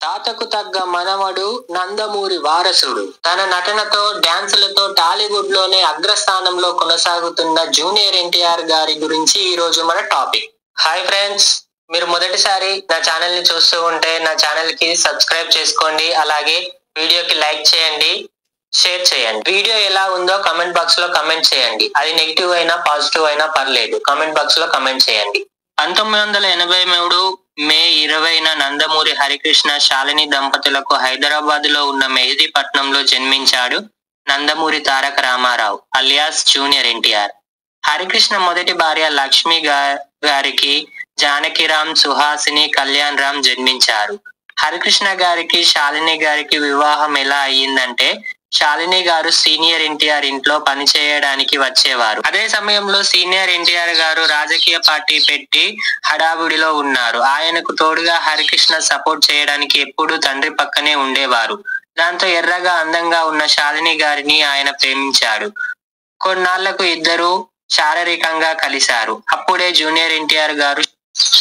తాతకు తగ్గ మనవడు, నందమూరి వారసుడు. తన నటనతో, డాన్సులతో టాలీవుడ్ లోనే అగ్రస్థానంలో కొనసాగుతున్న జూనియర్ ఎన్టీఆర్ గారి గురించి ఈ రోజు మన టాపిక్. హాయ్ ఫ్రెండ్స్, మీరు మొదటిసారి నా ఛానల్ ని చూస్తూ ఉంటే నా ఛానల్ కి సబ్స్క్రైబ్ చేసుకోండి. అలాగే వీడియోకి లైక్ చేయండి, షేర్ చేయండి. వీడియో ఎలా ఉందో కమెంట్ బాక్స్ లో కమెంట్ చేయండి. అది నెగిటివ్ అయినా పాజిటివ్ అయినా పర్లేదు, కమెంట్ బాక్స్ లో కమెంట్ చేయండి. 1983 మే 20న నందమూరి హరికృష్ణ, శాలిని దంపతులకు హైదరాబాద్ లో ఉన్న మెహదీపట్నంలో జన్మించాడు నందమూరి తారక రామారావు అలియాస్ జూనియర్ ఎన్టీఆర్. హరికృష్ణ మొదటి భార్య లక్ష్మి గారికి జానకిరామ్, సుహాసిని, కళ్యాణ్ రామ్ జన్మించారు. హరికృష్ణ గారికి శాలిని గారికి వివాహం ఎలా అయ్యిందంటే, శాలిని గారు సీనియర్ ఎన్టీఆర్ ఇంట్లో పనిచేయడానికి వచ్చేవారు. అదే సమయంలో సీనియర్ ఎన్టీఆర్ గారు రాజకీయ పార్టీ పెట్టి హడావుడిలో ఉన్నారు. ఆయనకు తోడుగా హరికృష్ణ సపోర్ట్ చేయడానికి ఎప్పుడూ తండ్రి పక్కనే ఉండేవారు. దాంతో ఎర్రగా అందంగా ఉన్న శాలిని గారిని ఆయన ప్రేమించాడు. కొన్నాళ్లకు ఇద్దరు శారీరకంగా కలిశారు. అప్పుడే జూనియర్ ఎన్టీఆర్ గారు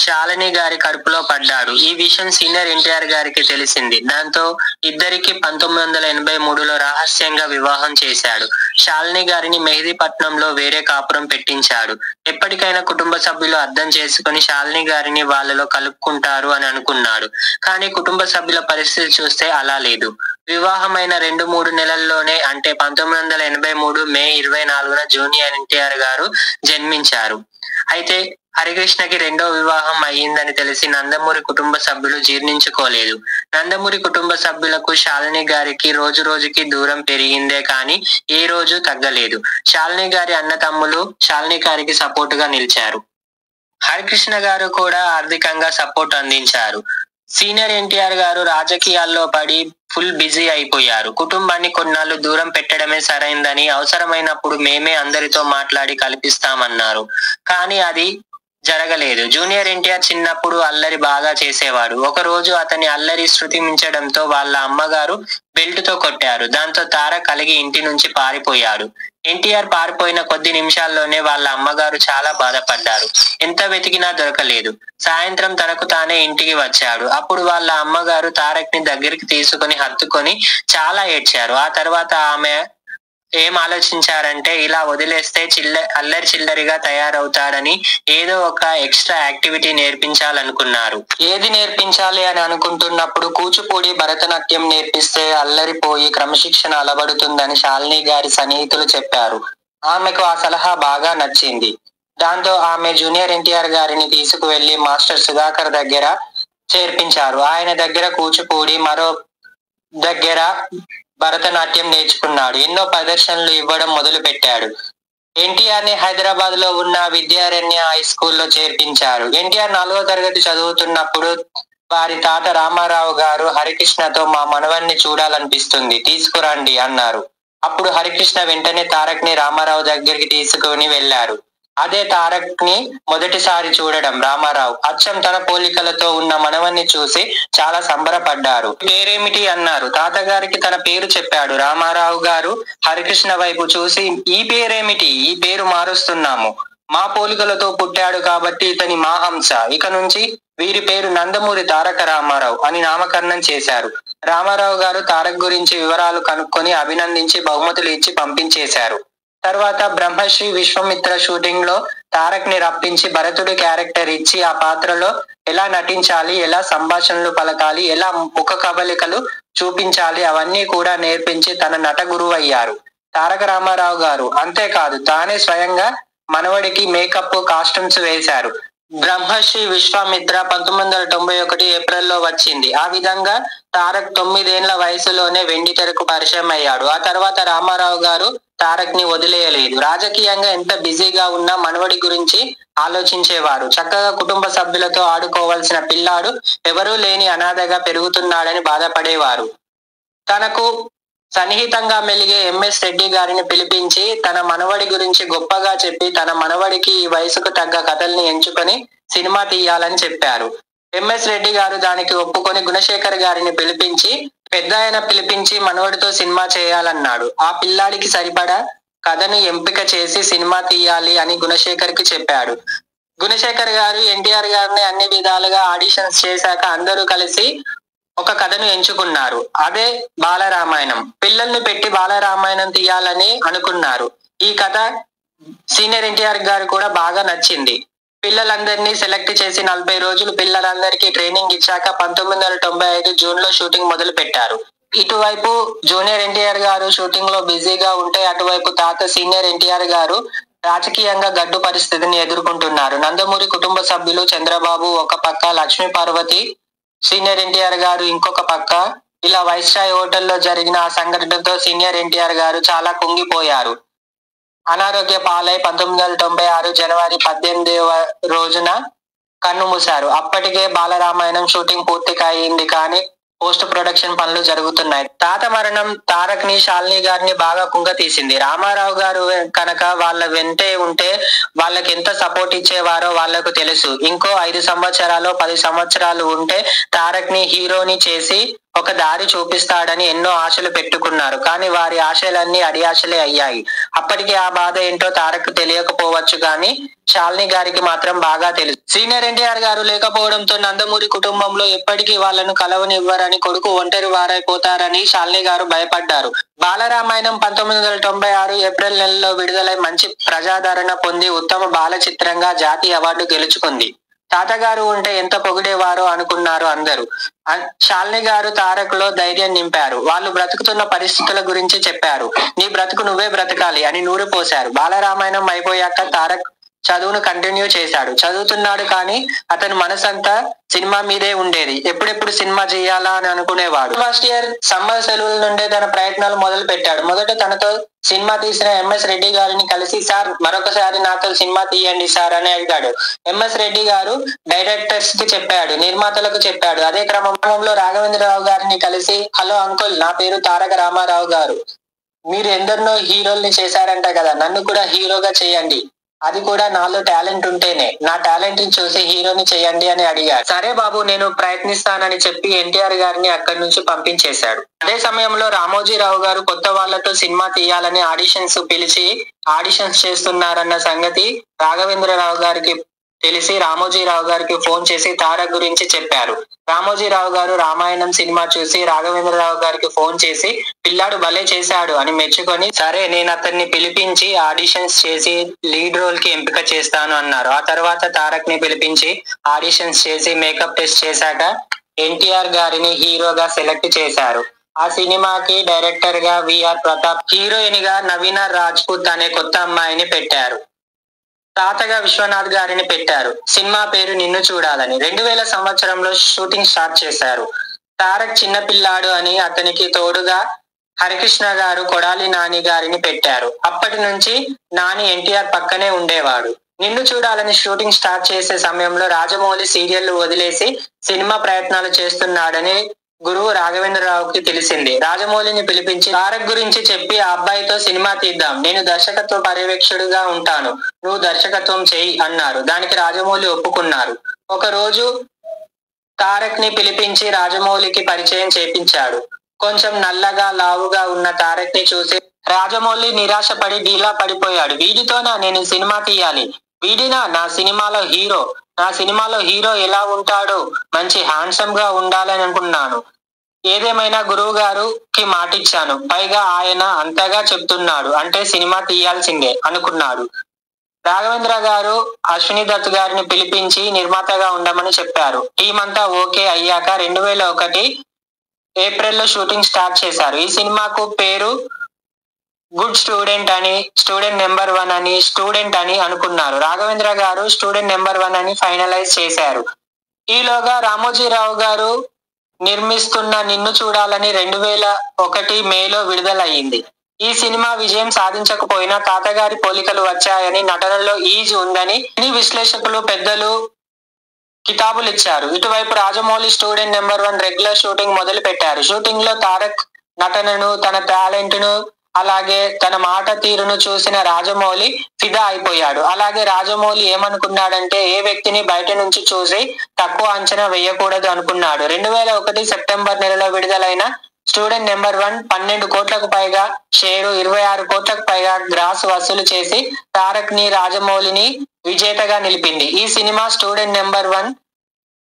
శాలిని గారి కడుపులో పడ్డాడు. ఈ విషయం సీనియర్ ఎన్టీఆర్ గారికి తెలిసింది. దాంతో ఇద్దరికి 1983లో రహస్యంగా వివాహం చేశాడు. శాలిని గారిని మెహదీపట్నంలో వేరే కాపురం పెట్టించాడు. ఎప్పటికైనా కుటుంబ సభ్యులు అర్థం చేసుకుని శాలిని గారిని వాళ్ళలో కలుపుకుంటారు అని అనుకున్నాడు. కానీ కుటుంబ సభ్యుల పరిస్థితి చూస్తే అలా లేదు. వివాహమైన 2-3 నెలల్లోనే, అంటే 1983 మే 24న జూనియర్ ఎన్టీఆర్ గారు జన్మించారు. అయితే హరికృష్ణకి రెండో వివాహం అయ్యిందని తెలిసి నందమూరి కుటుంబ సభ్యులు జీర్ణించుకోలేదు. నందమూరి కుటుంబ సభ్యులకు శాలిని గారికి రోజు రోజుకి దూరం పెరిగిందే కానీ ఏ రోజు తగ్గలేదు. శాలిని గారి అన్న తమ్ములు శాలిని గారికి సపోర్ట్ గా నిలిచారు. హరికృష్ణ గారు కూడా ఆర్థికంగా సపోర్ట్ అందించారు. సీనియర్ ఎన్టీఆర్ గారు రాజకీయాల్లో పడి ఫుల్ బిజీ అయిపోయారు. కుటుంబాన్ని కొన్నాళ్ళు దూరం పెట్టడమే సరైందని, అవసరమైనప్పుడు మేమే అందరితో మాట్లాడి కల్పిస్తామన్నారు. కానీ అది జరగలేదు. జూనియర్ ఎన్టీఆర్ చిన్నప్పుడు అల్లరి బాగా చేసేవాడు. ఒక రోజు అతని అల్లరి శృతి మించడంతో వాళ్ళ అమ్మగారు బెల్ట్ తో కొట్టారు. దాంతో తారక్ కలిగి ఇంటి నుంచి పారిపోయాడు. ఎన్టీఆర్ పారిపోయిన కొద్ది నిమిషాల్లోనే వాళ్ళ అమ్మగారు చాలా బాధపడ్డారు. ఎంత వెతికినా దొరకలేదు. సాయంత్రం తనకు తానే ఇంటికి వచ్చాడు. అప్పుడు వాళ్ళ అమ్మగారు తారక్ ని దగ్గరికి తీసుకుని హత్తుకొని చాలా ఏడ్చారు. ఆ తర్వాత ఆమె ఏం ఆలోచించారంటే, ఇలా వదిలేస్తే అల్లరి చిల్లరిగా తయారవుతాడని ఏదో ఒక ఎక్స్ట్రా యాక్టివిటీ నేర్పించాలనుకున్నారు. ఏది నేర్పించాలి అని అనుకుంటున్నప్పుడు కూచిపూడి, భరతనాట్యం నేర్పిస్తే అల్లరిపోయి క్రమశిక్షణ అలవడుతుందని శాలిని గారి సన్నిహితులు చెప్పారు. ఆమెకు ఆ సలహా బాగా నచ్చింది. దాంతో ఆమె జూనియర్ ఎన్టీఆర్ గారిని తీసుకువెళ్లి మాస్టర్ సుధాకర్ దగ్గర చేర్పించారు. ఆయన దగ్గర కూచిపూడి, మరో దగ్గర భరతనాట్యం నేర్చుకున్నాడు. ఎన్నో ప్రదర్శనలు ఇవ్వడం మొదలు పెట్టాడు. ఎన్టీఆర్ ని హైదరాబాద్ లో ఉన్న విద్యారణ్య హై స్కూల్లో చేర్పించారు. ఎన్టీఆర్ 4వ తరగతి చదువుతున్నప్పుడు వారి తాత రామారావు గారు హరికృష్ణతో, మా మనవన్ని చూడాలనిపిస్తుంది, తీసుకురండి అన్నారు. అప్పుడు హరికృష్ణ వెంటనే తారక్ ని రామారావు దగ్గరికి తీసుకుని వెళ్లారు. అదే తారక్ ని మొదటిసారి చూడడం రామారావు. అచ్చం తన పోలికలతో ఉన్న మనవన్ని చూసి చాలా సంబరపడ్డారు. పేరేమిటి అన్నారు. తాతగారికి తన పేరు చెప్పాడు. రామారావు గారు హరికృష్ణ వైపు చూసి, ఈ పేరేమిటి? ఈ పేరు మారుస్తున్నాము. మా పోలికలతో పుట్టాడు కాబట్టి ఇతని మా హంస. ఇక నుంచి వీరి పేరు నందమూరి తారక రామారావు అని నామకరణం చేశారు. రామారావు గారు తారక్ గురించి వివరాలు కనుక్కొని అభినందించి బహుమతులు ఇచ్చి పంపించేశారు. తర్వాత బ్రహ్మశ్రీ విశ్వామిత్ర షూటింగ్ లో తారక్ ని రప్పించి భరతుడి క్యారెక్టర్ ఇచ్చి ఆ పాత్రలో ఎలా నటించాలి, ఎలా సంభాషణలు పలకాలి, ఎలా ముఖ కవలికలు చూపించాలి అవన్నీ కూడా నేర్పించి తన నట గురువు అయ్యారు తారక రామారావు గారు. అంతేకాదు, తానే స్వయంగా మనవడికి మేకప్, కాస్ట్యూమ్స్ వేశారు. బ్రహ్మశ్రీ విశ్వామిత్ర 1991 ఏప్రిల్లో వచ్చింది. ఆ విధంగా తారక్ 9 ఏళ్ల వయసులోనే వెండి తెరకు పరిచయం అయ్యాడు. ఆ తర్వాత రామారావు గారు తారక్ ని వదిలేయలేదు. రాజకీయంగా ఎంత బిజీగా ఉన్నా మనవడి గురించి ఆలోచించేవారు. చక్కగా కుటుంబ సభ్యులతో ఆడుకోవాల్సిన పిల్లాడు ఎవరూ లేని అనాథగా పెరుగుతున్నాడని బాధపడేవారు. తనకు సన్నిహితంగా మెలిగే ఎంఎస్ రెడ్డి గారిని పిలిపించి తన మనవడి గురించి గొప్పగా చెప్పి, తన మనవడికి ఈ వయసుకు తగ్గ కథల్ని ఎంచుకొని సినిమా తీయాలని చెప్పారు. ఎంఎస్ రెడ్డి గారు దానికి ఒప్పుకొని గుణశేఖర్ గారిని పిలిపించి, పెద్దాయన పిలిపించి మనవడితో సినిమా చేయాలన్నాడు. ఆ పిల్లాడికి సరిపడా కథను ఎంపిక చేసి సినిమా తీయాలి అని గుణశేఖర్ కి చెప్పాడు. గుణశేఖర్ గారు ఎన్టీఆర్ గారిని అన్ని విధాలుగా ఆడిషన్స్ చేశాక అందరూ కలిసి ఒక కథను ఎంచుకున్నారు. అదే బాలరామాయణం. పిల్లల్ని పెట్టి బాలరామాయణం తీయాలని అనుకున్నారు. ఈ కథ సీనియర్ ఎన్టీఆర్ గారు కూడా బాగా నచ్చింది. పిల్లలందరినీ సెలెక్ట్ చేసి 40 రోజులు పిల్లలందరికీ ట్రైనింగ్ ఇచ్చాక 1995 జూన్ లో షూటింగ్ మొదలు పెట్టారు. ఇటువైపు జూనియర్ ఎన్టీఆర్ గారు షూటింగ్ లో బిజీగా ఉంటే, అటువైపు తాత సీనియర్ ఎన్టీఆర్ గారు రాజకీయంగా గడ్డు పరిస్థితిని ఎదుర్కొంటున్నారు. నందమూరి కుటుంబ సభ్యులు చంద్రబాబు ఒక పక్క, లక్ష్మీ పార్వతి, సీనియర్ ఎన్టీఆర్ గారు ఇంకొక పక్క. ఇలా వైస్రాయ్ హోటల్లో జరిగిన ఆ సంఘటనతో సీనియర్ ఎన్టీఆర్ గారు చాలా కుంగిపోయారు. అనారోగ్య పాలై 1996 జనవరి 18వ రోజున కన్నుమూశారు. అప్పటికే బాలరామాయణం షూటింగ్ పూర్తిగా అయింది, కానీ పోస్ట్ ప్రొడక్షన్ పనులు జరుగుతున్నాయి. తాత మరణం తారక్ ని, శాలిని గారిని బాగా కుంగతీసింది. రామారావు గారు కనుక వాళ్ళ వెంటే ఉంటే వాళ్ళకి ఎంత సపోర్ట్ ఇచ్చేవారో వాళ్లకు తెలుసు. ఇంకో 5 సంవత్సరాలు 10 సంవత్సరాలు ఉంటే తారక్ ని హీరోని చేసి ఒక దారి చూపిస్తాడని ఎన్నో ఆశలు పెట్టుకున్నారు. కానీ వారి ఆశలన్నీ అడియాశలే అయ్యాయి. అప్పటికి ఆ బాధ ఏంటో తారక్ తెలియకపోవచ్చు, కానీ శాలిని గారికి మాత్రం బాగా తెలుసు. సీనియర్ ఎన్టీఆర్ గారు లేకపోవడంతో నందమూరి కుటుంబంలో ఎప్పటికీ వాళ్ళను కలవనివ్వరని, కొడుకు ఒంటరి వారైపోతారని శాలిని గారు భయపడ్డారు. బాలరామాయణం 1996 ఏప్రిల్ నెలలో విడుదలై మంచి ప్రజాదరణ పొంది ఉత్తమ బాల చిత్రంగా జాతీయ అవార్డు గెలుచుకుంది. తాతగారు ఉంటే ఎంత పొగిడేవారో అనుకున్నారు అందరూ. శాలిని గారు తారక్ లో ధైర్యం నింపారు. వాళ్ళు బ్రతుకుతున్న పరిస్థితుల గురించి చెప్పారు. నీ బ్రతుకు నువ్వే బ్రతకాలి అని నూరిపోశారు. బాలరామాయణం అయిపోయాక తారక్ చదువును కంటిన్యూ చేశాడు. చదువుతున్నాడు, కానీ అతని మనసంతా సినిమా మీదే ఉండేది. ఎప్పుడెప్పుడు సినిమా చేయాలా అని అనుకునేవాడు. ఫస్ట్ ఇయర్ సమ్మర్ సెలవుల నుండే తన ప్రయత్నాలు మొదలు పెట్టాడు. మొదట తనతో సినిమా తీసిన ఎంఎస్ రెడ్డి గారిని కలిసి, సార్ మరొకసారి నాతో సినిమా తీయండి సార్ అని అడిగాడు. ఎంఎస్ రెడ్డి గారు డైరెక్టర్స్ కి చెప్పాడు, నిర్మాతలకు చెప్పాడు. అదే క్రమంలో రాఘవేంద్రరావు గారిని కలిసి, హలో అంకుల్, నా పేరు తారక రామారావు గారు, మీరు ఎందరినో హీరోల్ని చేశారంట కదా, నన్ను కూడా హీరోగా చేయండి, అది కూడా నాలో టాలెంట్ ఉంటేనే, నా టాలెంట్ ని చూసి హీరోని చేయండి అని అడిగాడు. సరే బాబు, నేను ప్రయత్నిస్తానని చెప్పి ఎన్టీఆర్ గారిని అక్కడి నుంచి పంపించేశాడు. అదే సమయంలో రామోజీరావు గారు కొత్త వాళ్లతో సినిమా తీయాలని ఆడిషన్స్ పిలిచి ఆడిషన్స్ చేస్తున్నారన్న సంగతి రాఘవేంద్రరావు గారికి తెలిసి రామోజీరావు గారికి ఫోన్ చేసి తారక్ గురించి చెప్పారు. రామోజీరావు గారు రామాయణం సినిమా చూసి రాఘవేంద్రరావు గారికి ఫోన్ చేసి, పిల్లాడు భలే చేశాడు అని మెచ్చుకొని, సరే నేను అతన్ని పిలిపించి ఆడిషన్స్ చేసి లీడ్ రోల్ కి ఎంపిక చేస్తాను అన్నారు. ఆ తర్వాత తారక్ ని పిలిపించి ఆడిషన్స్ చేసి మేకప్ టెస్ట్ చేశాక ఎన్టీఆర్ గారిని హీరోగా సెలెక్ట్ చేశారు. ఆ సినిమాకి డైరెక్టర్ గా విఆర్ ప్రతాప్, హీరోయిన్ గా నవీన రాజ్పుత్ అనే కొత్త అమ్మాయిని పెట్టారు. తాతగా విశ్వనాథ్ గారిని పెట్టారు. సినిమా పేరు నిన్ను చూడాలని. 2000 సంవత్సరంలో షూటింగ్ స్టార్ట్ చేశారు. తారక్ చిన్న పిల్లాడు అని అతనికి తోడుగా హరికృష్ణ గారు కొడాలి నాని గారిని పెట్టారు. అప్పటి నుంచి నాని ఎన్టీఆర్ పక్కనే ఉండేవాడు. నిన్ను చూడాలని షూటింగ్ స్టార్ట్ చేసే సమయంలో రాజమౌళి సీరియల్ వదిలేసి సినిమా ప్రయత్నాలు చేస్తున్నాడని గురువు రాఘవేంద్రరావుకి తెలిసింది. రాజమౌళిని పిలిపించి తారక్ గురించి చెప్పి, ఆ అబ్బాయితో సినిమా తీద్దాం, నేను దర్శకత్వ పర్యవేక్షకుడిగా ఉంటాను, నువ్వు దర్శకత్వం చెయ్యి అన్నారు. దానికి రాజమౌళి ఒప్పుకున్నారు. ఒక రోజు తారక్ ని పిలిపించి రాజమౌళికి పరిచయం చేపించాడు. కొంచెం నల్లగా లావుగా ఉన్న తారక్ ని చూసి రాజమౌళి నిరాశపడి డీలా పడిపోయాడు. వీడితోనా నేను సినిమా తీయాలి, వీడినా నా సినిమాలో హీరో, నా సినిమాలో హీరో ఎలా ఉంటాడో, మంచి హ్యాండ్సమ్ గా ఉండాలని అనుకున్నాను. ఏదేమైనా గురువు గారుకి మాటిచ్చాను, పైగా ఆయన అంతగా చెప్తున్నాడు అంటే సినిమా తీయాల్సిందే అనుకున్నాడు. రాఘవేంద్ర గారు అశ్విని దత్ గారిని పిలిపించి నిర్మాతగా ఉండమని చెప్పారు. టీం అంతా ఓకే అయ్యాక 2001 ఏప్రిల్లో షూటింగ్ స్టార్ట్ చేశారు. ఈ సినిమాకు పేరు గుడ్ స్టూడెంట్ అని, స్టూడెంట్ నెంబర్ 1 అని, స్టూడెంట్ అని అనుకున్నారు. రాఘవేంద్ర గారు స్టూడెంట్ నెంబర్ 1 అని ఫైనలైజ్ చేశారు. ఈలోగా రామోజీరావు గారు నిర్మిస్తున్న నిన్ను చూడాలని 2001 మేలో విడుదలయ్యింది. ఈ సినిమా విజయం సాధించకపోయినా తాతగారి పోలికలు వచ్చాయని, నటనలో ఈజ్ ఉందని విశ్లేషకులు పెద్దలు కితాబులు ఇచ్చారు. ఇటువైపు Rajamouli student number 1 regular shooting మొదలు పెట్టారు. షూటింగ్ లో తారక్ నటనను, తన టాలెంట్ ను, అలాగే తన మాట తీరును చూసిన రాజమౌళి ఫిదా అయిపోయాడు. అలాగే రాజమౌళి ఏమనుకున్నాడంటే, ఏ వ్యక్తిని బయట నుంచి చూసి తక్కువ అంచనా వేయకూడదు అనుకున్నాడు. 2001 సెప్టెంబర్ నెలలో విడుదలైన స్టూడెంట్ నెంబర్ 1 12 కోట్లకు పైగా షేరు, 26 కోట్లకు పైగా గ్రాస్ వసూలు చేసి తారక్ ని, రాజమౌళిని విజేతగా నిలిపింది. ఈ సినిమా స్టూడెంట్ నెంబర్ 1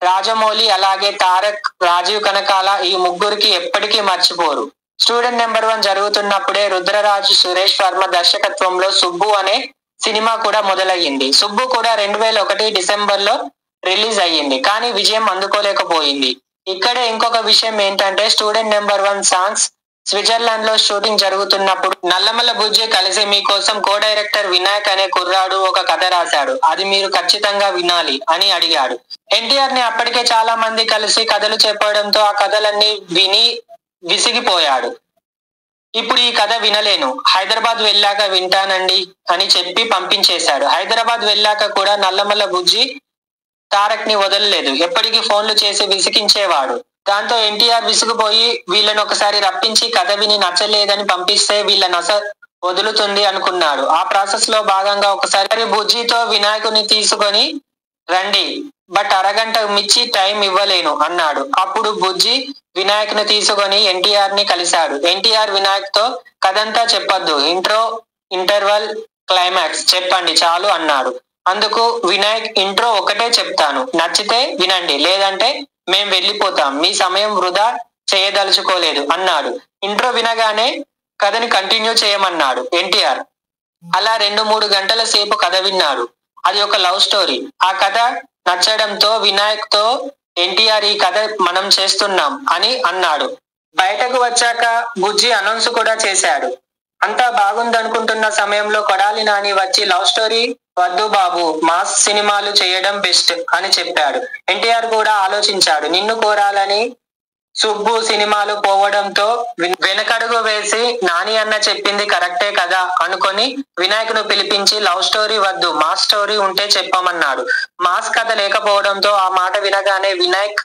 రాజమౌళి అలాగే తారక్, రాజీవ్ కనకాల ఈ ముగ్గురికి ఎప్పటికీ మర్చిపోరు. స్టూడెంట్ నెంబర్ 1 జరుగుతున్నప్పుడే రుద్రరాజు సురేష్ వర్మ దర్శకత్వంలో సుబ్బు అనే సినిమా కూడా మొదలయ్యింది. సుబ్బు కూడా 2001 డిసెంబర్ లో రిలీజ్ అయ్యింది, కానీ విజయం అందుకోలేకపోయింది. ఇక్కడే ఇంకొక విషయం ఏంటంటే స్టూడెంట్ నెంబర్ 1 సాంగ్స్ స్విట్జర్లాండ్ లో షూటింగ్ జరుగుతున్నప్పుడు నల్లమల్ల బుజ్జి కలిసి మీకోసం కో డైరెక్టర్ వినాయక్ అనే కుర్రాడు ఒక కథ రాశాడు, అది మీరు ఖచ్చితంగా వినాలి అని అడిగాడు. ఎన్టీఆర్ ని అప్పటికే చాలా మంది కలిసి కథలు చెప్పడంతో ఆ కథలన్నీ విని విసిగిపోయాడు. ఇప్పుడు ఈ కథ వినలేను, హైదరాబాద్ వెళ్ళాక వింటానండి అని చెప్పి పంపించేశాడు. హైదరాబాద్ వెళ్ళాక కూడా నల్లమల్ల బుజ్జి తారక్ ని వదలలేదు, ఎప్పటికీ ఫోన్లు చేసి విసిగించేవాడు. దాంతో ఎన్టీఆర్ విసిగిపోయి వీళ్ళని ఒకసారి రప్పించి కథ విని నచ్చలేదని పంపిస్తే వీళ్ళ నస వదులుతుంది అనుకున్నాడు. ఆ ప్రాసెస్ లో భాగంగా ఒకసారి బుజ్జితో వినాయకుని తీసుకొని రండి, బట్ అరగంట మించి టైం ఇవ్వలేను అన్నాడు. అప్పుడు బుజ్జి వినాయక్ ని తీసుకొని ఎన్టీఆర్ ని కలిశాడు. ఎన్టీఆర్ వినాయక్ తో కథంతా చెప్పొద్దు, ఇంట్రో, ఇంటర్వల్, క్లైమాక్స్ చెప్పండి చాలు అన్నాడు. అందుకు వినాయక్ ఇంట్రో ఒకటే చెప్తాను, నచ్చితే వినండి, లేదంటే మేం వెళ్ళిపోతాం, మీ సమయం వృధా చేయదలుచుకోలేదు అన్నాడు. ఇంట్రో వినగానే కథని కంటిన్యూ చేయమన్నాడు ఎన్టీఆర్. అలా 2-3 గంటల సేపు కథ విన్నాడు. అది ఒక లవ్ స్టోరీ. ఆ కథ నచ్చడంతో వినాయక్ తో ఎన్టీఆర్ ఈ కథ మనం చేస్తున్నాం అని అన్నాడు. బయటకు వచ్చాక బుజ్జి అనౌన్స్ కూడా చేశాడు. అంతా బాగుందనుకుంటున్న సమయంలో కొడాలి నాని వచ్చి లవ్ స్టోరీ వద్దు బాబు, మాస్ సినిమాలు చేయడం బెస్ట్ అని చెప్పాడు. ఎన్టీఆర్ కూడా ఆలోచించాడు. నిన్ను కోరాలని సుబ్బు సినిమాలు పోవడంతో వెనకడుగు వేసి నాని అన్న చెప్పింది కరెక్టే కదా అనుకొని వినాయక్ ను పిలిపించి లవ్ స్టోరీ వద్దు, మాస్ స్టోరీ ఉంటే చెప్పమన్నాడు. మాస్ కథ లేకపోవడంతో ఆ మాట వినగానే వినాయక్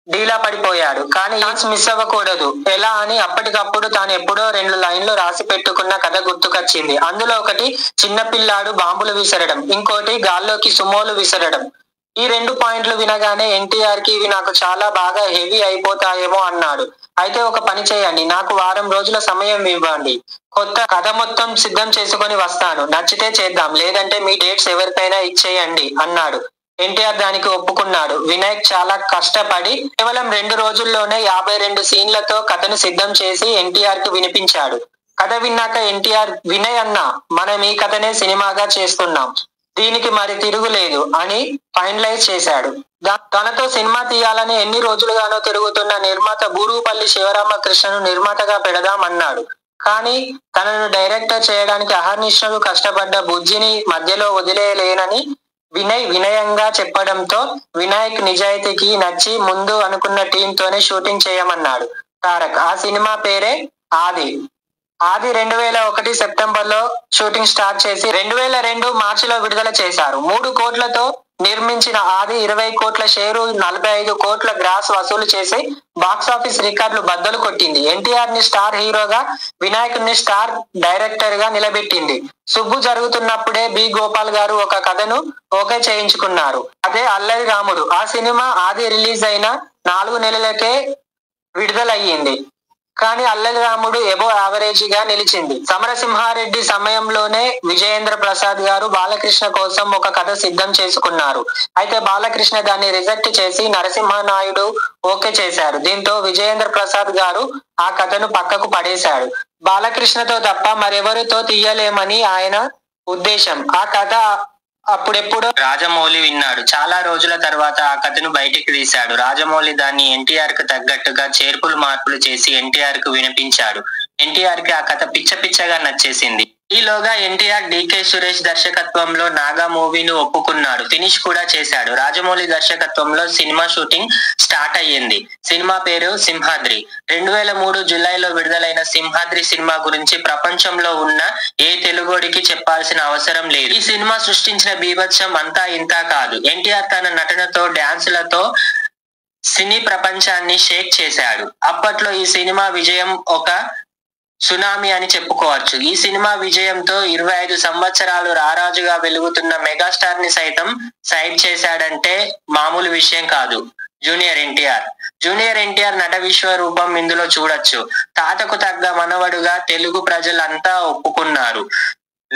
డీలా పడిపోయాడు. కానీ మిస్ అవ్వకూడదు ఎలా అని అప్పటికప్పుడు తాను ఎప్పుడో 2 లైన్లు రాసి పెట్టుకున్న కథ గుర్తుకొచ్చింది. అందులో ఒకటి చిన్న పిల్లాడు బాంబులు విసరడం, ఇంకోటి గాల్లోకి సుమోలు విసరడం. ఈ 2 పాయింట్లు వినగానే ఎన్టీఆర్ కి ఇవి నాకు చాలా బాగా హెవీ అయిపోతాయేమో అన్నాడు. అయితే ఒక పని చేయండి, నాకు వారం రోజుల సమయం ఇవ్వండి, కొత్త కథ మొత్తం సిద్ధం చేసుకొని వస్తాను, నచ్చితే చేద్దాం, లేదంటే మీ డేట్స్ ఎవరికైనా ఇచ్చేయండి అన్నాడు. ఎన్టీఆర్ దానికి ఒప్పుకున్నాడు. వినాయక్ చాలా కష్టపడి కేవలం 2 రోజుల్లోనే 52 సీన్లతో కథను సిద్ధం చేసి ఎన్టీఆర్ కి వినిపించాడు. కథ విన్నాక ఎన్టీఆర్, వినయ్ అన్న, మనం ఈ కథనే సినిమాగా చేస్తున్నాం, దీనికి మరి తిరుగులేదు అని ఫైనలైజ్ చేశాడు. తనతో సినిమా తీయాలని ఎన్ని రోజులుగానో తిరుగుతున్న నిర్మాత బూరుగుపల్లి శివరామకృష్ణను నిర్మాతగా పెడదామన్నాడు. కానీ తనను డైరెక్టర్ చేయడానికి అహర్నిశలు కష్టపడ్డ బుజ్జిని మధ్యలో వదిలేయలేనని వినయ్ వినయంగా చెప్పడంతో వినాయక్ నిజాయితీకి నచ్చి ముందు అనుకున్న టీంతోనే షూటింగ్ చేయమన్నాడు తారక్. ఆ సినిమా పేరే ఆది. 2001 సెప్టెంబర్ లో షూటింగ్ స్టార్ట్ చేసి 2002 మార్చిలో విడుదల చేశారు. 3 కోట్లతో నిర్మించిన ఆది 20 కోట్ల షేరు, 45 కోట్ల గ్రాస్ వసూలు చేసి బాక్సాఫీస్ రికార్డులు బద్దలు కొట్టింది. ఎన్టీఆర్ ని స్టార్ హీరోగా, వినాయక్ ని స్టార్ డైరెక్టర్ గా నిలబెట్టింది. సుబ్బు జరుగుతున్నప్పుడే బి గోపాల్ గారు ఒక కథను ఓకే చేయించుకున్నారు, అదే అల్లరి రాముడు. ఆ సినిమా ఆది రిలీజ్ అయిన 4 నెలలకే విడుదలయ్యింది, కానీ అల్లరి రాముడు ఎబో యావరేజ్ గా నిలిచింది. సమరసింహారెడ్డి సమయంలోనే విజయేంద్ర ప్రసాద్ గారు బాలకృష్ణ కోసం ఒక కథ సిద్ధం చేసుకున్నారు. అయితే బాలకృష్ణ దాన్ని రిజెక్ట్ చేసి నరసింహనాయుడు ఓకే చేశారు. దీంతో విజయేంద్ర ప్రసాద్ గారు ఆ కథను పక్కకు పడేశాడు. బాలకృష్ణతో తప్ప మరెవరితో తీయలేమని ఆయన ఉద్దేశం. ఆ కథ అప్పుడెప్పుడో రాజమౌళి విన్నాడు. చాలా రోజుల తర్వాత ఆ కథను బయటికి తీశాడు. రాజమౌళి దాన్ని ఎన్టీఆర్ కు తగ్గట్టుగా చేర్పులు మార్పులు చేసి ఎన్టీఆర్ కు వినిపించాడు. ఎన్టీఆర్ కి ఆ కథ పిచ్చగా నచ్చేసింది. ఈలోగా ఎన్టీఆర్ డికే సురేష్ దర్శకత్వంలో నాగా మూవీని ఒప్పుకున్నాడు. ఫినిష్ కూడా చేశాడు. రాజమౌళి దర్శకత్వంలో సినిమా షూటింగ్ స్టార్ట్ అయ్యింది. సినిమా పేరు సింహాద్రి. 2003 జూలైలో విడుదలైన సింహాద్రి సినిమా గురించి ప్రపంచంలో ఉన్న ఏ తెలుగోడికి చెప్పాల్సిన అవసరం లేదు. ఈ సినిమా సృష్టించిన బీభత్సం అంతా ఇంతా కాదు. ఎన్టీఆర్ తన నటనతో, డాన్సులతో సినీ ప్రపంచాన్ని షేక్ చేశాడు. అప్పట్లో ఈ సినిమా విజయం ఒక సునామీ అని చెప్పుకోవచ్చు. ఈ సినిమా విజయంతో 25 సంవత్సరాలు రారాజుగా వెలుగుతున్న మెగాస్టార్ ని సైతం సైడ్ చేశాడంటే మామూలు విషయం కాదు జూనియర్ ఎన్టీఆర్. జూనియర్ ఎన్టీఆర్ నట విశ్వరూపం ఇందులో చూడొచ్చు. తాతకు తగ్గ మనవడుగా తెలుగు ప్రజలంతా ఒప్పుకున్నారు.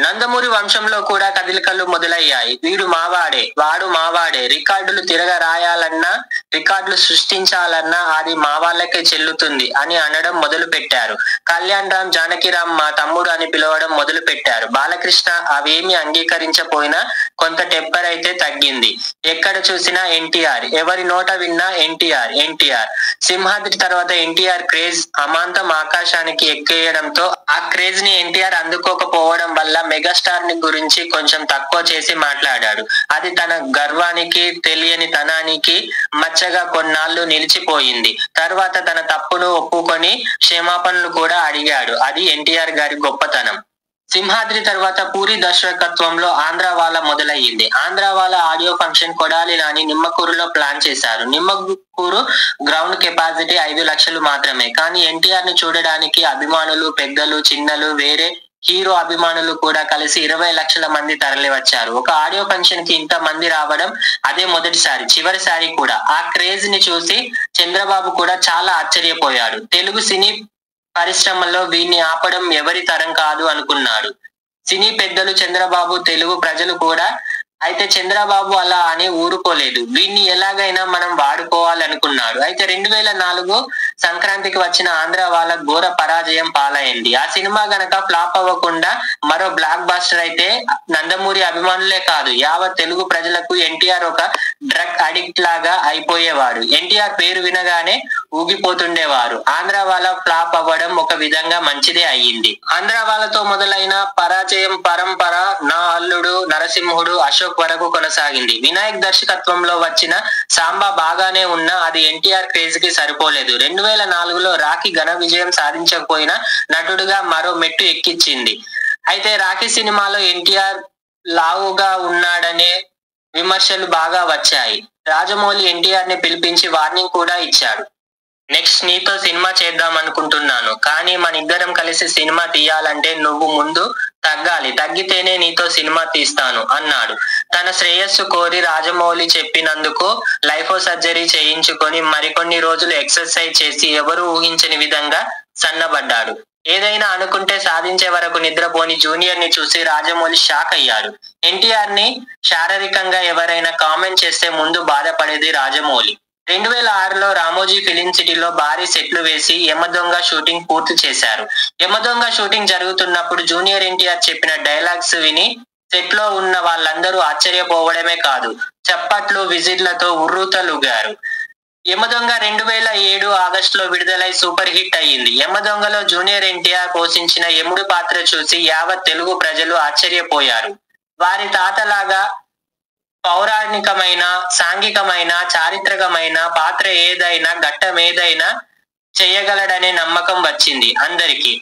నందమూరి వంశంలో కూడా కదలికలు మొదలయ్యాయి. వీడు మావాడే, వాడు మావాడే, రికార్డులు తిరగ రాయాలన్నా, రికార్డులు సృష్టించాలన్నా అది మా వాళ్ళకే చెల్లుతుంది అని అనడం మొదలు పెట్టారు. కళ్యాణ్ రామ్, జానకిరామ్ మా తమ్ముడు అని పిలవడం మొదలు పెట్టారు. బాలకృష్ణ అవేమి అంగీకరించపోయినా కొంత టెంపర్ అయితే తగ్గింది. ఎక్కడ చూసినా ఎన్టీఆర్, ఎవరి నోట విన్నా ఎన్టీఆర్ ఎన్టీఆర్. సింహాద్రి తర్వాత ఎన్టీఆర్ క్రేజ్ అమాంతం ఆకాశానికి ఎక్కేయడంతో ఆ క్రేజ్ ని ఎన్టీఆర్ అందుకోకపోవడం వల్ల మెగాస్టార్ ని గురించి కొంచెం తక్కువ చేసి మాట్లాడాడు. అది తన గర్వానికి, తెలియని తనానికి మచ్చగా కొన్నాళ్ళు నిలిచిపోయింది. తర్వాత తన తప్పును ఒప్పుకొని క్షమాపణలు కూడా అడిగాడు. అది ఎన్టీఆర్ గారి గొప్పతనం. సింహాద్రి తర్వాత పూరి దర్శకత్వంలో ఆంధ్రవాల మొదలయ్యింది. ఆంధ్రవాల ఆడియో ఫంక్షన్ కొడాలి నాని నిమ్మకూరులో ప్లాన్ చేశారు. నిమ్మకూరు గ్రౌండ్ కెపాసిటీ 5 లక్షలు మాత్రమే. కానీ ఎన్టీఆర్ ని చూడడానికి అభిమానులు, పెద్దలు, చిన్నలు, వేరే హీరో అభిమానులు కూడా కలిసి 20 లక్షల మంది తరలి వచ్చారు. ఒక ఆడియో ఫంక్షన్ కి ఇంత మంది రావడం అదే మొదటిసారి, చివరిసారి కూడా. ఆ క్రేజ్ ని చూసి చంద్రబాబు కూడా చాలా ఆశ్చర్యపోయాడు. తెలుగు సినీ పరిశ్రమలో వీన్ని ఆపడం ఎవరి తరం కాదు అనుకున్నాడు. సినీ పెద్దలు, చంద్రబాబు, తెలుగు ప్రజలు కూడా. అయితే చంద్రబాబు అలా అని ఊరుకోలేదు. వీన్ని ఎలాగైనా మనం వాడుకోవాలనుకున్నాడు. అయితే 2004 సంక్రాంతికి వచ్చిన ఆంధ్రవాల ఘోర పరాజయం పాలైంది. ఆ సినిమా గనక ఫ్లాప్ అవ్వకుండా మరో బ్లాక్ బాస్టర్ అయితే నందమూరి అభిమానులే కాదు, యావత్ తెలుగు ప్రజలకు ఎన్టీఆర్ ఒక డ్రగ్ అడిక్ట్ లాగా అయిపోయేవాడు. ఎన్టీఆర్ పేరు వినగానే ఊగిపోతుండేవారు. ఆంధ్రవాల ఫ్లాప్ అవ్వడం ఒక విధంగా మంచిదే అయ్యింది. ఆంధ్రవాలతో మొదలైన పరాజయం పరంపర నా అల్లుడు, నరసింహుడు, అశోక్ వరకు కొనసాగింది. వినాయక్ దర్శకత్వంలో వచ్చిన సాంబా బాగానే ఉన్నా అది ఎన్టీఆర్ క్రేజ్ కి సరిపోలేదు. 2004లో రాఖీ ఘన విజయం సాధించకపోయినా నటుడుగా మరో మెట్టు ఎక్కించింది. అయితే రాఖీ సినిమాలో ఎన్టీఆర్ లావుగా ఉన్నాడనే విమర్శలు బాగా వచ్చాయి. రాజమౌళి ఎన్టీఆర్ ని పిలిపించి వార్నింగ్ కూడా ఇచ్చాడు. నెక్స్ట్ నీతో సినిమా చేద్దాం అనుకుంటున్నాను, కానీ మనిద్దరం కలిసి సినిమా తీయాలంటే నువ్వు ముందు తగ్గాలి, తగ్గితేనే నీతో సినిమా తీస్తాను అన్నాడు. తన శ్రేయస్సు కోరి రాజమౌళి చెప్పినందుకు లైఫో సర్జరీ చేయించుకొని మరికొన్ని రోజులు ఎక్సర్సైజ్ చేసి ఎవరు ఊహించని విధంగా సన్నబడ్డాడు. ఏదైనా అనుకుంటే సాధించే వరకు నిద్రపోని జూనియర్ ని చూసి రాజమౌళి షాక్ అయ్యాడు. ఎన్టీఆర్ ని శారీరకంగా ఎవరైనా కామెంట్ చేస్తే ముందు బాధపడేది రాజమౌళి. 2006లో రామోజీ ఫిలిం సిటీలో భారీ సెట్లు వేసి యమదొంగ షూటింగ్ పూర్తి చేశారు. యమదొంగ షూటింగ్ జరుగుతున్నప్పుడు జూనియర్ ఎన్టీఆర్ చెప్పిన డైలాగ్స్ విని సెట్ లో ఉన్న వాళ్ళందరూ ఆశ్చర్యపోవడమే కాదు, చప్పట్లు, విజిట్లతో ఉర్రూతలుగారు. యమదొంగ 2007 ఆగస్టులో విడుదలై సూపర్ హిట్ అయ్యింది. యమదొంగలో జూనియర్ ఎన్టీఆర్ పోషించిన యముడి పాత్ర చూసి యావత్ తెలుగు ప్రజలు ఆశ్చర్యపోయారు. వారి తాతలాగా పౌరాణికమైన, సాంఘికమైన, చారిత్రకమైన పాత్ర ఏదైనా, ఘట్టం ఏదైనా చేయగలడనే నమ్మకం వచ్చింది అందరికీ.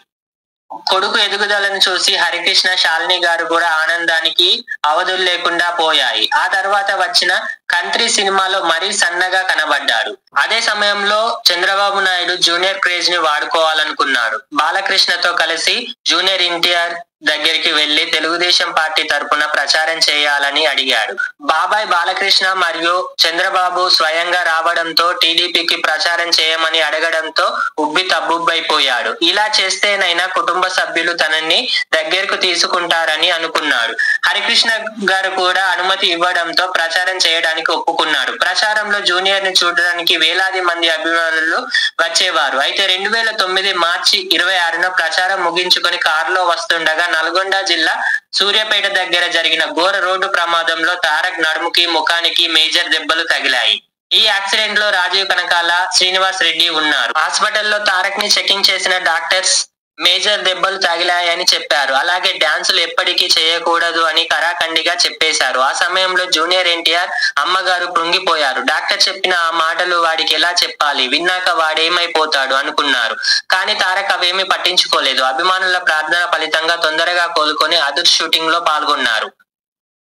కొడుకు ఎదుగుదలను చూసి హరికృష్ణ, శాలిని గారు కూడా ఆనందానికి అవధులు లేకుండా పోయాయి. ఆ తర్వాత వచ్చిన కంట్రీ సినిమాలో మరీ సన్నగా కనబడ్డారు. అదే సమయంలో చంద్రబాబు నాయుడు జూనియర్ క్రేజ్ ని వాడుకోవాలనుకున్నాడు. బాలకృష్ణతో కలిసి జూనియర్ ఎన్టీఆర్ దగ్గరికి వెళ్లి తెలుగుదేశం పార్టీ తరపున ప్రచారం చేయాలని అడిగాడు. బాబాయ్ బాలకృష్ణ మరియు చంద్రబాబు స్వయంగా రావడంతో టీడీపీకి ప్రచారం చేయమని అడగడంతో ఉబ్బి తబ్బుబ్బైపోయాడు. ఇలా చేస్తేనైనా కుటుంబ సభ్యులు తనని దగ్గరకు తీసుకుంటారని అనుకున్నాడు. హరికృష్ణ గారు కూడా అనుమతి ఇవ్వడంతో ప్రచారం చేయడానికి ఒప్పుకున్నాడు. ప్రచారంలో జూనియర్ ని చూడడానికి వేలాది మంది అభిమానులు వచ్చేవారు. అయితే 2009 మార్చి 26న ప్రచారం ముగించుకొని కారులో వస్తుండగా నల్గొండ జిల్లా సూర్యాపేట దగ్గర జరిగిన ఘోర రోడ్డు ప్రమాదంలో తారక్ నడుముకి, ముఖానికి మేజర్ దెబ్బలు తగిలాయి. ఈ యాక్సిడెంట్ లో రాజీవ్ కనకాల, శ్రీనివాస్ రెడ్డి ఉన్నారు. హాస్పిటల్లో తారక్ ని చెకింగ్ చేసిన డాక్టర్స్ మేజర్ దెబ్బలు తగిలాయని చెప్పారు. అలాగే డాన్సులు ఎప్పటికీ చేయకూడదు అని కరాఖండిగా చెప్పేశారు. ఆ సమయంలో జూనియర్ ఎన్టీఆర్ అమ్మగారు కృంగిపోయారు. డాక్టర్ చెప్పిన ఆ మాటలు వాడికి ఎలా చెప్పాలి, విన్నాక వాడేమైపోతాడు అనుకున్నారు. కానీ తారక్ అవేమీ పట్టించుకోలేదు. అభిమానుల ప్రార్థన ఫలితంగా తొందరగా కోలుకొని అదుర్ షూటింగ్ లో పాల్గొన్నారు.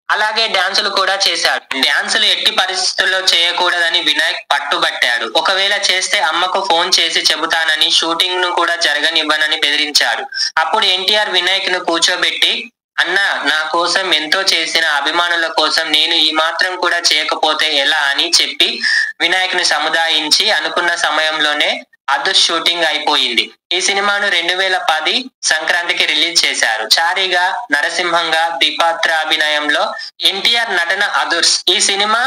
అలాగే డాన్సులు కూడా చేశాడు. డాన్సులు ఎట్టి పరిస్థితుల్లో చేయకూడదని వినాయక్ పట్టుబట్టాడు. ఒకవేళ చేస్తే అమ్మకు ఫోన్ చేసి చెబుతానని, షూటింగ్ ను కూడా జరగనివ్వనని బెదిరించాడు. అప్పుడు ఎన్టీఆర్ వినాయక్ ను కూర్చోబెట్టి, అన్నా, నా కోసం ఎంతో చేసిన అభిమానుల కోసం నేను ఈ మాత్రం కూడా చేయకపోతే ఎలా అని చెప్పి వినాయక్ ని సముదాయించి అనుకున్న సమయంలోనే అదుర్స్ షూటింగ్ అయిపోయింది. ఈ సినిమాను 2010 సంక్రాంతికి రిలీజ్ చేశారు. చారిగా నరసింహంగా ద్విపాత్ర అభినయంలో ఎన్టీఆర్ నటన అదుర్స్. ఈ సినిమా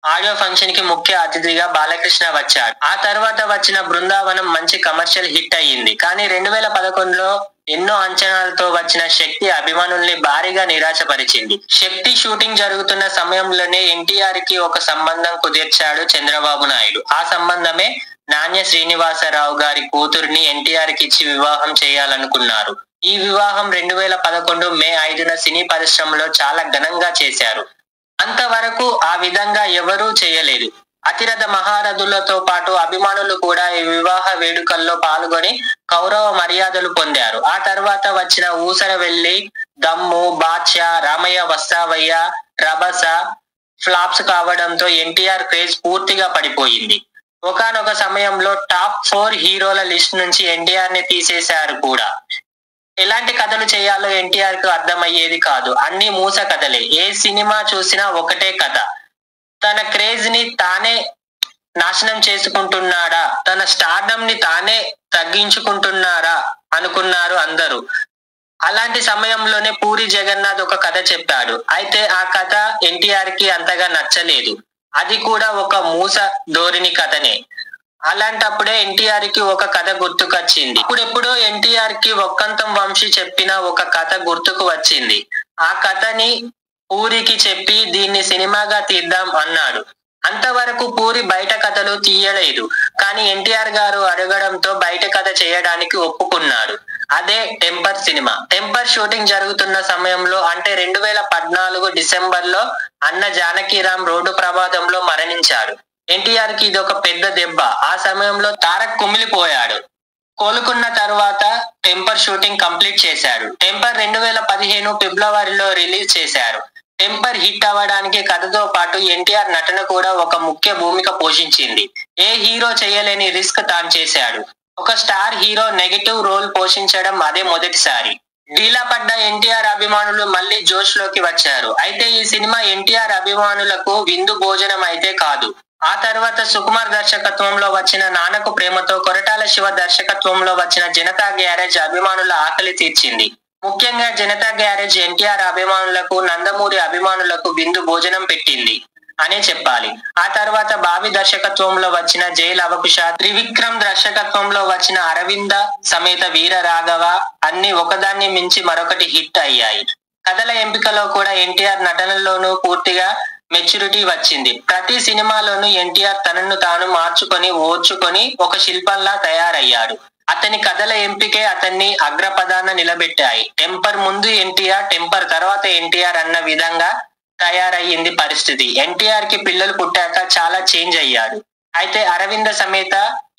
ఆడియో ఫంక్షన్ కి ముఖ్య అతిథిగా బాలకృష్ణ వచ్చాడు. ఆ తర్వాత వచ్చిన బృందావనం మంచి కమర్షియల్ హిట్ అయ్యింది. కానీ 2011లో ఎన్నో అంచనాలతో వచ్చిన శక్తి అభిమానుల్ని భారీగా నిరాశపరిచింది. శక్తి షూటింగ్ జరుగుతున్న సమయంలోనే ఎన్టీఆర్ కి ఒక సంబంధం కుదిర్చాడు చంద్రబాబు నాయుడు. ఆ సంబంధమే నాన్య శ్రీనివాసరావు గారి కూతురిని ఎన్టీఆర్ కి ఇచ్చి వివాహం చేయాలనుకున్నారు. ఈ వివాహం 2011 మే 5న సినీ పరిశ్రమలో చాలా ఘనంగా చేశారు. అంతవరకు ఆ విధంగా ఎవరూ చేయలేదు. అతిరథ మహారథులతో పాటు అభిమానులు కూడా ఈ వివాహ వేడుకల్లో పాల్గొని గౌరవ మర్యాదలు పొందారు. ఆ తర్వాత వచ్చిన ఊసరవెల్లి, దమ్ము, బాద్షా, రామయ్య వస్తావయ్య, రభస ఫ్లాప్స్ కావడంతో ఎన్టీఆర్ క్రేజ్ పూర్తిగా పడిపోయింది. ఒకానొక సమయంలో టాప్ 4 హీరోల లిస్ట్ నుంచి ఎన్టీఆర్ ని తీసేశారు కూడా. ఎలాంటి కథలు చేయాలో ఎన్టీఆర్ కు అర్థమయ్యేది కాదు. అన్ని మూస కథలే. ఏ సినిమా చూసినా ఒకటే కథ. తన క్రేజ్ ని తానే నాశనం చేసుకుంటున్నాడా, తన స్టార్డమ్ ని తానే తగ్గించుకుంటున్నారా అనుకున్నారు అందరూ. అలాంటి సమయంలోనే పూరి జగన్నాథ్ ఒక కథ చెప్పాడు. అయితే ఆ కథ ఎన్టీఆర్ కి అంతగా నచ్చలేదు. అది కూడా ఒక మూస ధోరణి కథనే. అలాంటప్పుడే ఎన్టీఆర్ కి ఒక కథ గుర్తుకొచ్చింది. ఇప్పుడెప్పుడో ఎన్టీఆర్ కి ఒక్కంతం వంశీ చెప్పిన ఒక కథ గుర్తుకు వచ్చింది. ఆ కథని పూరికి చెప్పి దీన్ని సినిమాగా తీద్దాం అన్నాడు. అంతవరకు పూరి బయట కథలు తీయలేదు. కానీ ఎన్టీఆర్ గారు అడగడంతో బయట కథ చేయడానికి ఒప్పుకున్నాడు. అదే టెంపర్ సినిమా. టెంపర్ షూటింగ్ జరుగుతున్న సమయంలో అంటే 2014 డిసెంబర్లో అన్న జానకీరామ్ రోడ్డు ప్రమాదంలో మరణించాడు. ఎన్టీఆర్ కి ఇదొక పెద్ద దెబ్బ. ఆ సమయంలో తారక్ కుమిలిపోయాడు. కోలుకున్న తర్వాత టెంపర్ షూటింగ్ కంప్లీట్ చేశాడు. టెంపర్ 2015 ఫిబ్రవరిలో రిలీజ్ చేశారు. టెంపర్ హిట్ అవ్వడానికి కథతో పాటు ఎన్టీఆర్ నటన కూడా ఒక ముఖ్య భూమిక పోషించింది. ఏ హీరో చేయలేని రిస్క్ తాను చేశాడు. ఒక స్టార్ హీరో నెగటివ్ రోల్ పోషించడం అదే మొదటిసారి. డీలా పడ్డ ఎన్టీఆర్ అభిమానులు మళ్ళీ జోష్ లోకి వచ్చారు. అయితే ఈ సినిమా ఎన్టీఆర్ అభిమానులకు విందు భోజనం అయితే కాదు. ఆ తర్వాత సుకుమార్ దర్శకత్వంలో వచ్చిన నాన్నకు ప్రేమతో, కొరటాల శివ దర్శకత్వంలో వచ్చిన జనతా గ్యారేజ్ అభిమానుల ఆకలి తీర్చింది. ముఖ్యంగా జనతా గ్యారేజ్ ఎన్టీఆర్ అభిమానులకు, నందమూరి అభిమానులకు విందు భోజనం పెట్టింది అనే చెప్పాలి. ఆ తర్వాత బాబీ దర్శకత్వంలో వచ్చిన జైల్ అవకుశ, త్రివిక్రమ్ దర్శకత్వంలో వచ్చిన అరవింద సమేత వీర రాఘవ అన్ని ఒకదాన్ని మించి మరొకటి హిట్ అయ్యాయి. కథల ఎంపికలో కూడా ఎన్టీఆర్ నటనలోనూ పూర్తిగా మెచ్యూరిటీ వచ్చింది. ప్రతి సినిమాలోనూ ఎన్టీఆర్ తనను తాను మార్చుకొని ఓర్చుకొని ఒక శిల్పంలా తయారయ్యాడు. అతని కథల ఎంపికే అతన్ని అగ్రపదాన నిలబెట్టాయి. టెంపర్ ముందు ఎన్టీఆర్, టెంపర్ తర్వాత ఎన్టీఆర్ అన్న విధంగా తయారయ్యింది పరిస్థితి. ఎన్టీఆర్ కి పిల్లలు పుట్టాక చాలా చేంజ్ అయ్యాడు. అయితే అరవింద సమేత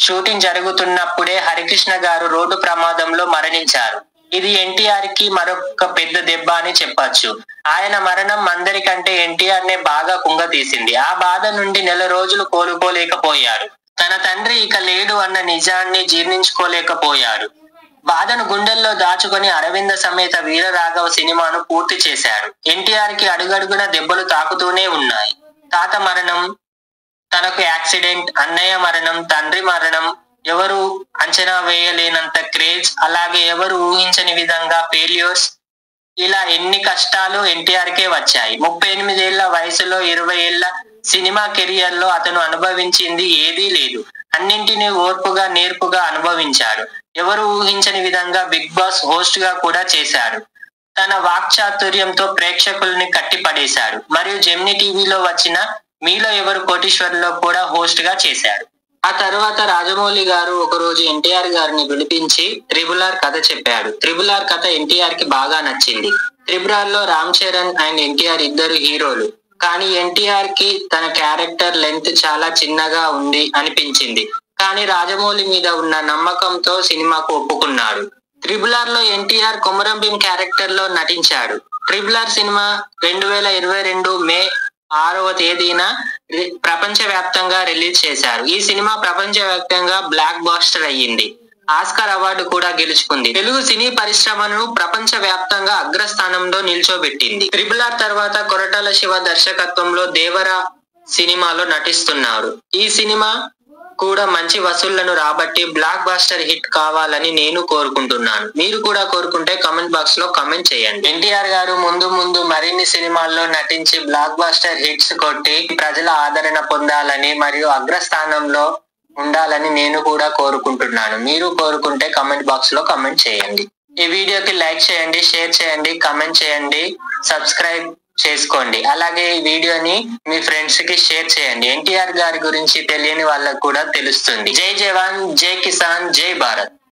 షూటింగ్ జరుగుతున్నప్పుడే హరికృష్ణ గారు రోడ్డు ప్రమాదంలో మరణించారు. ఇది ఎన్టీఆర్ కి మరొక పెద్ద దెబ్బ అని చెప్పొచ్చు. ఆయన మరణం అందరికంటే ఎన్టీఆర్ నే బాగా కుంగతీసింది. ఆ బాధ నుండి నెల రోజులు కోలుకోలేకపోయాడు. తన తండ్రి ఇక లేడు అన్న నిజాన్ని జీర్ణించుకోలేకపోయాడు. బాధను గుండెల్లో దాచుకొని అరవింద సమేత వీర రాఘవ సినిమాను పూర్తి చేశాడు. ఎన్టీఆర్ కి అడుగడుగున దెబ్బలు తాకుతూనే ఉన్నాయి. తాత మరణం, తనకు యాక్సిడెంట్, అన్నయ్య మరణం, తండ్రి మరణం, ఎవరు అంచనా వేయలేనంత క్రేజ్, అలాగే ఎవరు ఊహించని విధంగా ఫెయిల్యూర్స్, ఇలా ఎన్ని కష్టాలు ఎన్టీఆర్ కే వచ్చాయి. 38 ఏళ్ల వయసులో 20 ఏళ్ల సినిమా కెరియర్ లో అతను అనుభవించింది ఏదీ లేదు. అన్నింటినీ ఓర్పుగా నేర్పుగా అనుభవించాడు. ఎవరు ఊహించని విధంగా బిగ్ బాస్ హోస్ట్ గా కూడా చేశాడు. తన వాక్చాతుర్యంతో ప్రేక్షకుల్ని కట్టిపడేశాడు. మరియు జెమిని టీవీలో వచ్చిన మీలో ఎవరు కోటీశ్వర్లో కూడా హోస్ట్ గా చేశాడు. ఆ తర్వాత రాజమౌళి గారు ఒకరోజు ఎన్టీఆర్ గారిని పిలిపించి త్రిబుల్-ఆర్ కథ చెప్పాడు. త్రిబుల్-ఆర్ కథ ఎన్టీఆర్ కి బాగా నచ్చింది. త్రిబుల్-ఆర్ లో రామ్ చరణ్ అండ్ ఎన్టీఆర్ ఇద్దరు హీరోలు. కానీ ఎన్టీఆర్ కి తన క్యారెక్టర్ లెంత్ చాలా చిన్నగా ఉంది అనిపించింది. కానీ రాజమౌళి మీద ఉన్న నమ్మకంతో సినిమాకు ఒప్పుకున్నాడు. త్రిబుల్-ఆర్ లో ఎన్టీఆర్ కొమరం భీం క్యారెక్టర్ లో నటించాడు. త్రిబుల్-ఆర్ సినిమా 2022 మే 6వ తేదీన ప్రపంచవ్యాప్తంగా రిలీజ్ చేశారు. ఈ సినిమా ప్రపంచవ్యాప్తంగా బ్లాక్ బాస్టర్ అయ్యింది. ఆస్కార్ అవార్డు కూడా గెలుచుకుంది. తెలుగు సినీ పరిశ్రమను ప్రపంచ వ్యాప్తంగా అగ్రస్థానంలో నిల్చోబెట్టింది. త్రిబుల్-ఆర్ తర్వాత కొరటాల శివ దర్శకత్వంలో దేవర సినిమాలో నటిస్తున్నాడు. ఈ సినిమా కూడా మంచి వసూళ్లను రాబట్టి బ్లాక్ బాస్టర్ హిట్ కావాలని నేను కోరుకుంటున్నాను. మీరు కూడా కోరుకుంటే కామెంట్ బాక్స్ లో కామెంట్ చేయండి. ఎన్టీఆర్ గారు ముందు ముందు మరిన్ని సినిమాల్లో నటించి బ్లాక్ బాస్టర్ హిట్స్ కొట్టి ప్రజల ఆదరణ పొందాలని మరియు అగ్రస్థానంలో ఉండాలని నేను కూడా కోరుకుంటున్నాను. మీరు కోరుకుంటే కామెంట్ బాక్స్ లో కామెంట్ చేయండి. ఈ వీడియోకి లైక్ చేయండి, షేర్ చేయండి, కామెంట్ చేయండి, సబ్స్క్రైబ్ చేసుకోండి. అలాగే ఈ వీడియోని మీ ఫ్రెండ్స్ కి షేర్ చేయండి. ఎన్టీఆర్ గారి గురించి తెలియని వాళ్ళకు కూడా తెలుస్తుంది. జై జవాన్, జై కిసాన్, జై భారత్.